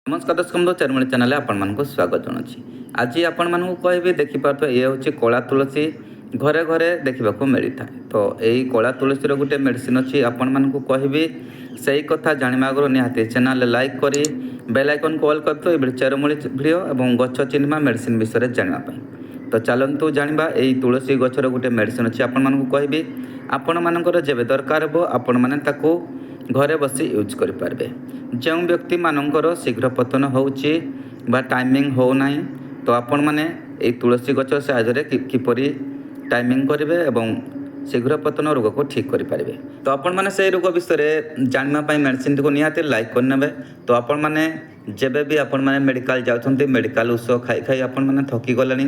नमस्कार दर्शक बंधु चरमणी चैनल आपण स्वागत जनावि आज आपण मानक कह देखिपे ये हूँ कला तुलसी घरे घरे देखा मिलता है। तो यही कला तुलसी गोटे मेडिसिन अच्छी आपण मानक कहि से कथा जाना आगर निहाती चैनल लाइक करी बेल आइकन को ऑल कर चेरमूली भिडियो और गछ चिन्हवा मेडिसिन विषय जानापी। तो चलतु जाना यही तुलसी गचर गोटे मेडिसिन अच्छी आपण मानक कहि आपण मानकर जब दरकार हो आपण मैंने घरे बसी यूज करें। जो व्यक्ति मानकर शीघ्र पतन होची बा टाइमिंग हो नहीं तो आपण मैंने ये तुलसी गच साहाय्य किपरि टाइमिंग करेंगे एवं शीघ्र पतन रोग को ठीक करें। तो आपण मैंने से रोग विषय जानापी मेडिसिन को निहाती लाइक करने। तो आपण मैंने जब भी आपण मैंने मेडिकल जाउछंती मेडिकल उस खाई खाई आपण मैंने थकी गले।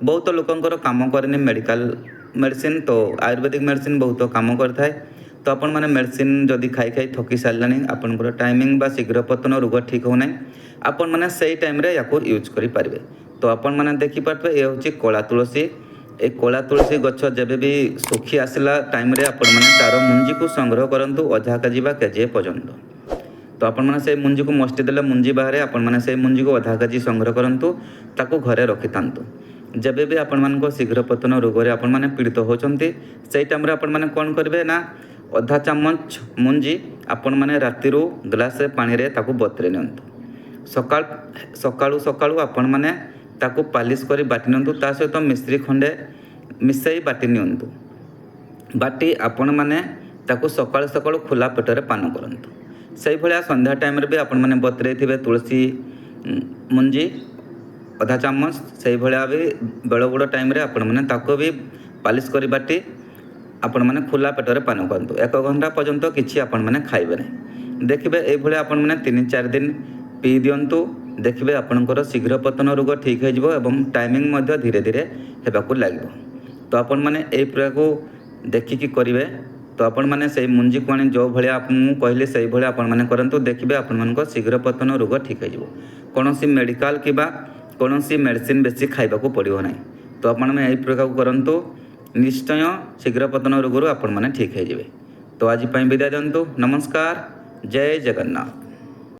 बहुत लोकंर काम करनी मेडिकल मेडिसिन तो आयुर्वेदिक मेडिसिन बहुत काम करता है। तो आपण मैंने मेडिसिन जदि खाई खाई थकी सारे आपंकर टाइमिंग बा शीघ्र पतन रोग ठीक होना आपण मैंने से टाइम या यूज करें। तो आपण मैंने देखिपे ये हूँ कला तुलसी। ए कला तुलसी गछ जब भी सुखी आसला टाइम आपण मैंने तार मुंजी को संग्रह करूँ अधा केजी बा केजी पर्यंत। तो आपण मैंने से मुंजी को मस्टी देले मुंजी बाहर आपण मैंने से मुंजी को अधा केजी संग्रह करूँ ताको घरे रखि था। जब भी आपण मान शीघ्र पतन रोग आपण मैंने पीड़ित होती से टाइम आपण मैंने कौन करेंगे ना अधा चामच मुंजी आपण मैंने राति ग्लासे पानी रे ताकू बतरे नियंतु सकाळू सकाळू आपण मैंने ताकू पालिश करी बाटी नियंतु ता सहित मिश्री खंडे मिसई बाटी नियंतु बाटी आपण मैंने ताकू सकाळू सकाळू खुला पेटरे पान करंतु। से भलिया संध्या टाइम रे भी आपण मैंने बतरे थिबे तुलसी मुंजी अधा चामच से भलिया भी बेल बुड़ टाइम रे आपण मैंने ताकू भी पालिश करी बाटी आपण मैंने खुला पेटरे पान करंतु। 1 घंटा पर्यंत किछि आपण मैंने खाइबे नहीं। देखिबे ए भलिया आपण मैंने 3-4 दिन पी दियंतु देखिबे आपणकर शीघ्र पतन रोग ठीक हो एवं टाइमिंग मध्य धीरे धीरे हेबाकू लागिबो। तो आपण मैंने ए प्रयोग को देखिकी करिवे। तो आपण मैंने से मुंजी को आनी जो भलिया आपन कहले से भलिया आपण मैंने करंतु देखिबे आपण मानक शीघ्र पतन रोग ठीक हो। कोनोसी मेडिकल किबा कोनोसी मेडिसिन बेसी खाइबाकू पड़िबो नहीं। तो आपण में ए प्रयोग करंतु निश्चय शीघ्र पतन रोग आपण मैंने ठीक हो। तो आज विदाय दिंतु। नमस्कार, जय जगन्नाथ।